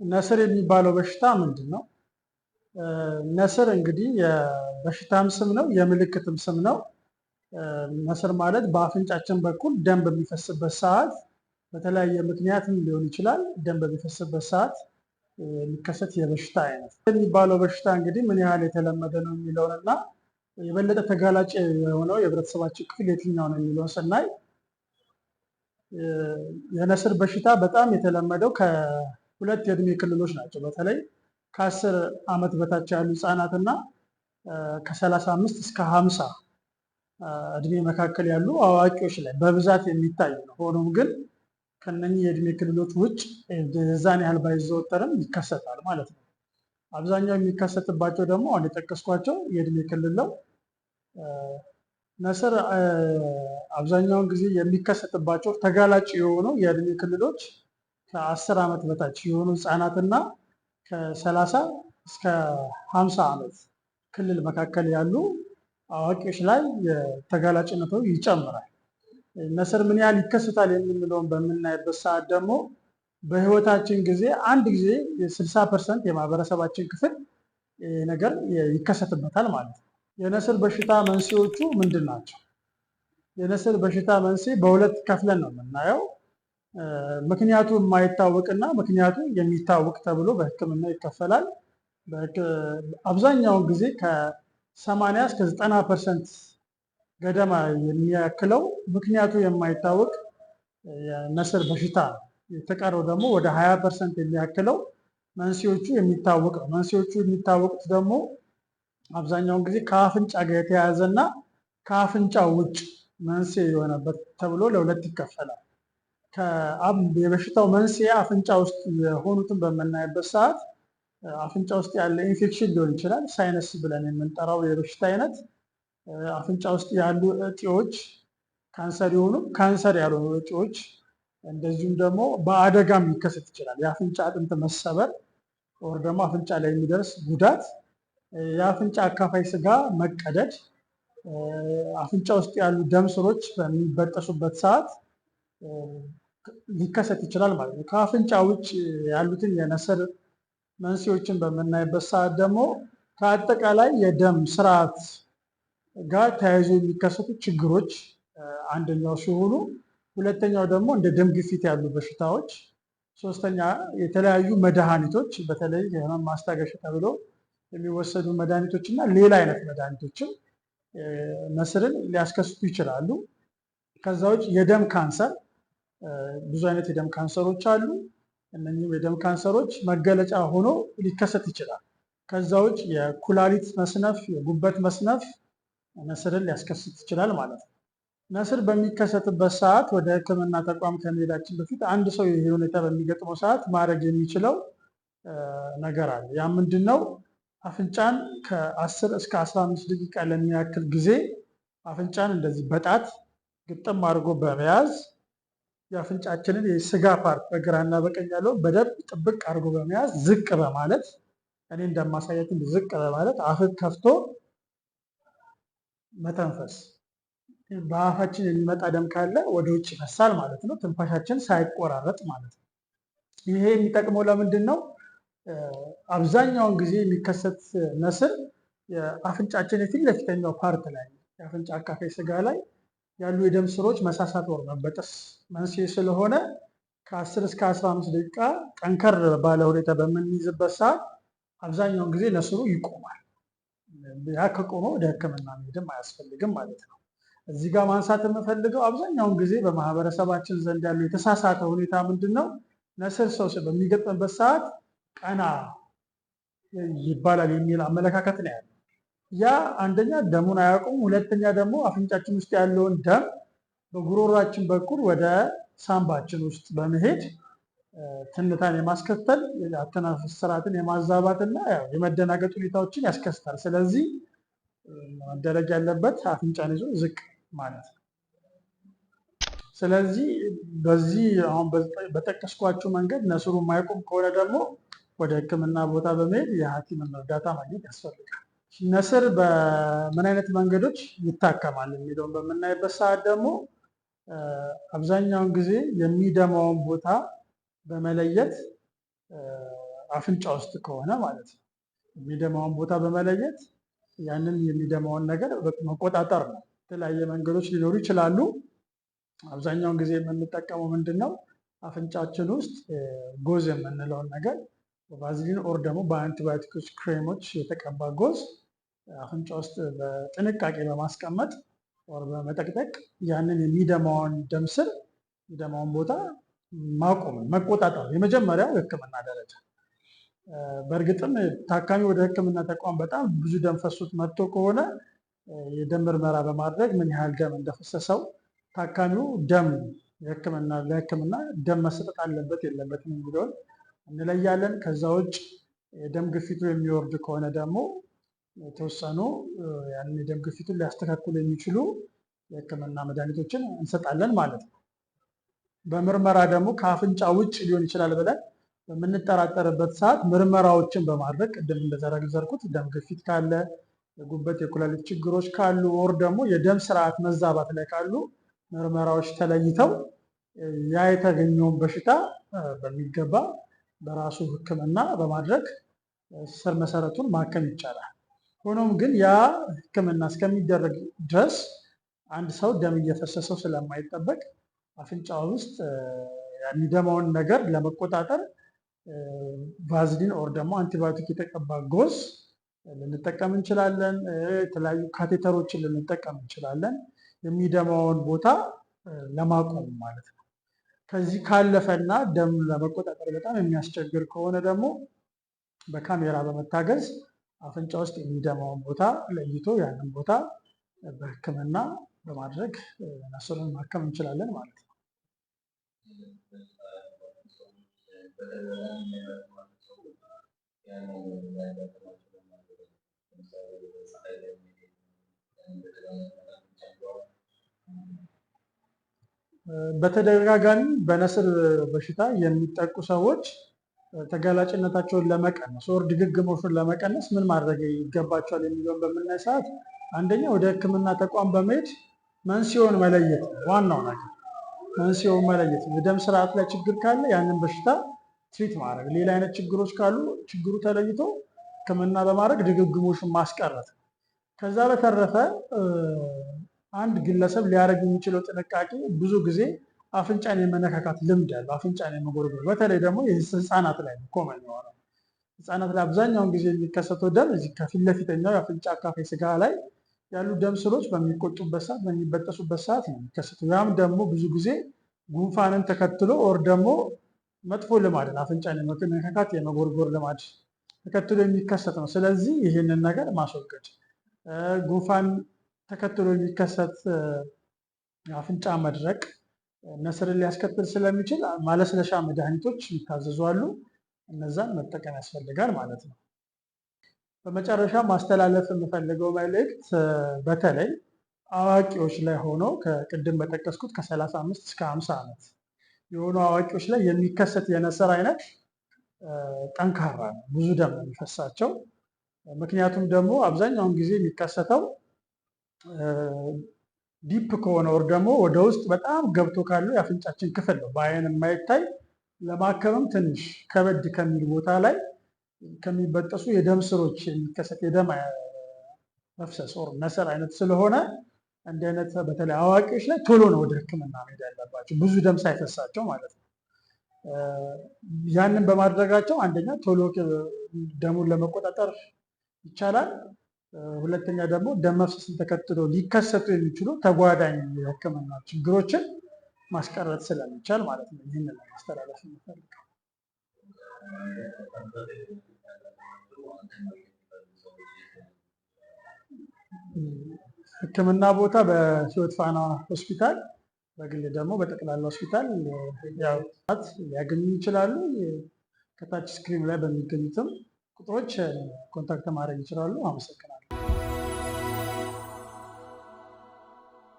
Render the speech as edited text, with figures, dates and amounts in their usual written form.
ነስር የሚባለው በሽታ ምንድን ነው? ነስር እንግዲህ የበሽታም ስም ነው፣ የምልክትም ስም ነው። ነስር ማለት በአፍንጫችን በኩል ደም በሚፈስበት ሰዓት በተለያየ ምክንያትም ሊሆን ይችላል። ደም በሚፈስበት ሰዓት የሚከሰት የበሽታ አይነት የሚባለው በሽታ እንግዲህ ምን ያህል የተለመደ ነው የሚለውን እና የበለጠ ተጋላጭ የሆነው የህብረተሰባችን ክፍል የትኛው ነው የሚለውን ስናይ የነስር በሽታ በጣም የተለመደው ከሁለት የእድሜ ክልሎች ናቸው። በተለይ ከ10 ዓመት በታች ያሉ ህፃናትና ከ35 እስከ 50 እድሜ መካከል ያሉ አዋቂዎች ላይ በብዛት የሚታይ ነው። ሆኖም ግን ከነኚህ የእድሜ ክልሎች ውጭ የዛን ያህል ባይዘወተርም ይከሰታል ማለት ነው። አብዛኛው የሚከሰትባቸው ደግሞ አሁን የጠቀስኳቸው የእድሜ ክልል ነው። ነስር አብዛኛውን ጊዜ የሚከሰትባቸው ተጋላጭ የሆኑ የእድሜ ክልሎች ከ10 ዓመት በታች የሆኑ ህፃናትና ከ30 እስከ 50 ዓመት ክልል መካከል ያሉ አዋቂዎች ላይ ተጋላጭነቱ ይጨምራል። ነስር ምን ያህል ይከሰታል የምንለውን በምናይበት ሰዓት ደግሞ በህይወታችን ጊዜ አንድ ጊዜ የ60% የማህበረሰባችን ክፍል ነገር ይከሰትበታል ማለት ነው። የነስር በሽታ መንስኤዎቹ ምንድን ናቸው? የነስር በሽታ መንስኤ በሁለት ከፍለን ነው የምናየው። ምክንያቱ የማይታወቅና ምክንያቱ የሚታወቅ ተብሎ በህክምና ይከፈላል። አብዛኛውን ጊዜ ከ80 እስከ 90% ገደማ የሚያክለው ምክንያቱ የማይታወቅ የነስር በሽታ ነው። የተቀረው ደግሞ ወደ 20% የሚያክለው መንስኤዎቹ የሚታወቅ ነው። መንስኤዎቹ የሚታወቁት ደግሞ አብዛኛውን ጊዜ ከአፍንጫ ጋር የተያያዘና ከአፍንጫ ውጭ መንስኤ የሆነበት ተብሎ ለሁለት ይከፈላል። የበሽታው መንስኤ አፍንጫ ውስጥ የሆኑትን በምናይበት ሰዓት አፍንጫ ውስጥ ያለ ኢንፌክሽን ሊሆን ይችላል። ሳይነስ ብለን የምንጠራው የበሽታ አይነት፣ አፍንጫ ውስጥ ያሉ እጢዎች ካንሰር የሆኑ ካንሰር ያልሆኑ እጢዎች፣ እንደዚሁም ደግሞ በአደጋም ሊከሰት ይችላል። የአፍንጫ አጥንት መሰበር ወር ደግሞ አፍንጫ ላይ የሚደርስ ጉዳት፣ የአፍንጫ አካፋይ ስጋ መቀደድ፣ አፍንጫ ውስጥ ያሉ ደም ስሮች በሚበጠሱበት ሰዓት ሊከሰት ይችላል ማለት ነው። ከአፍንጫ ውጭ ያሉትን የነስር መንስኤዎችን በምናይበት ሰዓት ደግሞ ከአጠቃላይ የደም ስርዓት ጋር ተያይዞ የሚከሰቱ ችግሮች አንደኛው ሲሆኑ፣ ሁለተኛው ደግሞ እንደ ደም ግፊት ያሉ በሽታዎች፣ ሶስተኛ የተለያዩ መድኃኒቶች በተለይ የህመም ማስታገሻ ተብሎ የሚወሰዱ መድኃኒቶች እና ሌላ አይነት መድኃኒቶችም ነስርን ሊያስከስቱ ይችላሉ። ከዛ ውጭ የደም ካንሰር፣ ብዙ አይነት የደም ካንሰሮች አሉ። እነኚህም የደም ካንሰሮች መገለጫ ሆኖ ሊከሰት ይችላል። ከዛ ውጭ የኩላሊት መስነፍ፣ የጉበት መስነፍ ነስርን ሊያስከስት ይችላል ማለት ነው። ነስር በሚከሰትበት ሰዓት ወደ ህክምና ተቋም ከመሄዳችን በፊት አንድ ሰው ይሄ ሁኔታ በሚገጥመው ሰዓት ማድረግ የሚችለው ነገር አለ። ያ ምንድን ነው? አፍንጫን ከ10 እስከ 15 ደቂቃ ለሚያክል ጊዜ አፍንጫን እንደዚህ በጣት ግጥም አድርጎ በመያዝ የአፍንጫችንን የስጋ ፓርት በግራና በቀኝ ያለው በደንብ ጥብቅ አድርጎ በመያዝ ዝቅ በማለት እኔ እንደማሳያችሁ ዝቅ በማለት አፍን ከፍቶ መተንፈስ። በአፋችን የሚመጣ ደም ካለ ወደ ውጭ ይፈሳል ማለት ነው፣ ትንፋሻችን ሳይቆራረጥ ማለት ነው። ይሄ የሚጠቅመው ለምንድን ነው? አብዛኛውን ጊዜ የሚከሰት ነስር የአፍንጫችን የፊት ለፊተኛው ፓርት ላይ የአፍንጫ አካፋይ ስጋ ላይ ያሉ የደም ስሮች መሳሳት ወር መበጠስ መንስኤ ስለሆነ ከ10 እስከ 15 ደቂቃ ጠንከር ባለ ሁኔታ በምንይዝበት ሰዓት አብዛኛውን ጊዜ ነስሩ ይቆማል። ያ ከቆመ ወደ ህክምና መሄድም አያስፈልግም ማለት ነው። እዚህ ጋር ማንሳት የምፈልገው አብዛኛውን ጊዜ በማህበረሰባችን ዘንድ ያለው የተሳሳተ ሁኔታ ምንድን ነው? ነስር ሰው በሚገጥምበት ሰዓት ቀና ይባላል የሚል አመለካከት ነው ያለው። ያ አንደኛ ደሙን አያውቁም፣ ሁለተኛ ደግሞ አፍንጫችን ውስጥ ያለውን ደም በጉሮሯችን በኩል ወደ ሳምባችን ውስጥ በመሄድ ትንታን የማስከተል አተነፋፈስ ስርዓትን የማዛባትና የመደናገጥ ሁኔታዎችን ያስከስታል። ስለዚህ መደረግ ያለበት አፍንጫን ይዞ ዝቅ ማለት ነው። ስለዚህ በዚህ አሁን በጠቀስኳችሁ መንገድ ነስሩ የማይቆም ከሆነ ደግሞ ወደ ህክምና ቦታ በመሄድ የሐኪምን እርዳታ ማግኘት ያስፈልጋል። ነስር በምን አይነት መንገዶች ይታከማል የሚለውን በምናይበት ሰዓት ደግሞ አብዛኛውን ጊዜ የሚደማውን ቦታ በመለየት አፍንጫ ውስጥ ከሆነ ማለት ነው። የሚደማውን ቦታ በመለየት ያንን የሚደማውን ነገር መቆጣጠር ነው። የተለያየ መንገዶች ሊኖሩ ይችላሉ። አብዛኛውን ጊዜ የምንጠቀመው ምንድን ነው? አፍንጫችን ውስጥ ጎዝ የምንለውን ነገር በቫዝሊን ኦር ደግሞ በአንቲባዮቲኮች ክሬሞች የተቀባ ጎዝ አፍንጫ ውስጥ በጥንቃቄ በማስቀመጥ ወር በመጠቅጠቅ ያንን የሚደማውን ደም ስር የሚደማውን ቦታ ማቆም መቆጣጠር የመጀመሪያው የሕክምና ደረጃ። በእርግጥም ታካሚ ወደ ሕክምና ተቋም በጣም ብዙ ደም ፈሶት መጥቶ ከሆነ የደም ምርመራ በማድረግ ምን ያህል ደም እንደፈሰሰው ታካሚው ለሕክምና ደም መሰጠት አለበት የለበትም የሚለውን እንለያለን። ከዛ ውጭ የደም ግፊቱ የሚወርድ ከሆነ ደግሞ የተወሰኑ ያንን የደም ግፊቱን ሊያስተካክሉ የሚችሉ የሕክምና መድኃኒቶችን እንሰጣለን ማለት ነው። በምርመራ ደግሞ ከአፍንጫ ውጭ ሊሆን ይችላል ብለን በምንጠራጠርበት ሰዓት ምርመራዎችን በማድረግ ቅድም እንደዘረዘርኩት ደም ግፊት ካለ፣ የጉበት የኩላሊት ችግሮች ካሉ ወር ደግሞ የደም ስርዓት መዛባት ላይ ካሉ ምርመራዎች ተለይተው ያ የተገኘውን በሽታ በሚገባ በራሱ ሕክምና በማድረግ ስር መሰረቱን ማከም ይቻላል። ሆኖም ግን ያ ሕክምና እስከሚደረግ ድረስ አንድ ሰው ደም እየፈሰሰው ስለማይጠበቅ አፍንጫ ውስጥ የሚደማውን ነገር ለመቆጣጠር ቫዝሊን ኦር ደግሞ አንቲባዮቲክ የተቀባ ጎዝ ልንጠቀም እንችላለን። የተለያዩ ካቴተሮችን ልንጠቀም እንችላለን፣ የሚደማውን ቦታ ለማቆም ማለት ነው። ከዚህ ካለፈና ደም ለመቆጣጠር በጣም የሚያስቸግር ከሆነ ደግሞ በካሜራ በመታገዝ አፍንጫ ውስጥ የሚደማውን ቦታ ለይቶ ያንን ቦታ በሕክምና በማድረግ ነስሩን ማከም እንችላለን ማለት ነው። በተደጋጋሚ በነስር በሽታ የሚጠቁ ሰዎች ተጋላጭነታቸውን ለመቀነስ ወር ድግግሞሹን ለመቀነስ ምን ማድረግ ይገባቸዋል የሚለውን በምናይ ሰዓት አንደኛ ወደ ሕክምና ተቋም በመሄድ መንስኤውን መለየት ነው ዋናው ነገር። መንስኤውን መለየት፣ የደም ስርዓት ላይ ችግር ካለ ያንን በሽታ ትሪት ማድረግ፣ ሌላ አይነት ችግሮች ካሉ ችግሩ ተለይቶ ሕክምና በማድረግ ድግግሞሹን ማስቀረት። ከዛ በተረፈ አንድ ግለሰብ ሊያደርግ የሚችለው ጥንቃቄ ብዙ ጊዜ አፍንጫን የመነካካት ልምድ ያለው አፍንጫን የመጎርጎር፣ በተለይ ደግሞ ህፃናት ላይ ኮመን የሆነው ህፃናት ላይ አብዛኛውን ጊዜ የሚከሰተው ደም እዚህ ከፊት ለፊተኛው የአፍንጫ አካፋይ ስጋ ላይ ያሉ ደም ስሮች በሚቆጡበት ሰዓት በሚበጠሱበት ሰዓት ነው የሚከሰተው። ያም ደግሞ ብዙ ጊዜ ጉንፋንን ተከትሎ ኦር ደግሞ መጥፎ ልማድን አፍንጫን የመነካካት የመጎርጎር ልማድ ተከትሎ የሚከሰት ነው። ስለዚህ ይህንን ነገር ማስወገድ፣ ጉንፋን ተከትሎ የሚከሰት አፍንጫ መድረቅ ነስርን ሊያስከትል ስለሚችል ማለስለሻ መድኃኒቶች ይታዘዙ አሉ። እነዛን መጠቀም ያስፈልጋል ማለት ነው። በመጨረሻ ማስተላለፍ የምፈልገው መልእክት በተለይ አዋቂዎች ላይ ሆኖ ከቅድም በጠቀስኩት ከ35 እስከ 50 ዓመት የሆኑ አዋቂዎች ላይ የሚከሰት የነስር አይነት ጠንካራ ነው፣ ብዙ ደም ነው የሚፈሳቸው። ምክንያቱም ደግሞ አብዛኛውን ጊዜ የሚከሰተው ዲፕ ከሆነ ወር ደግሞ ወደ ውስጥ በጣም ገብቶ ካለው የአፍንጫችን ክፍል ነው። በአይን የማይታይ ለማከምም ትንሽ ከበድ ከሚል ቦታ ላይ ከሚበጠሱ የደም ስሮች የሚከሰት የደም መፍሰስ ወር ነስር አይነት ስለሆነ እንዲህ አይነት በተለይ አዋቂዎች ላይ ቶሎ ነው ወደ ሕክምና መሄድ ያለባቸው፣ ብዙ ደም ሳይፈሳቸው ማለት ነው። ያንን በማድረጋቸው አንደኛ ቶሎ ደሙን ለመቆጣጠር ይቻላል። ሁለተኛ ደግሞ ደም መፍሰስን ተከትሎ ሊከሰቱ የሚችሉ ተጓዳኝ የሕክምና ችግሮችን ማስቀረት ስለሚቻል ማለት ነው። ይህንን ማስተላለፍ የምፈልገው ሕክምና ቦታ በህይወት ፋና ሆስፒታል፣ በግል ደግሞ በጠቅላላ ሆስፒታል ሊያገኙ ይችላሉ። ከታች ስክሪን ላይ በሚገኙትም ቁጥሮች ኮንታክት ማድረግ ይችላሉ። አመሰግናለሁ።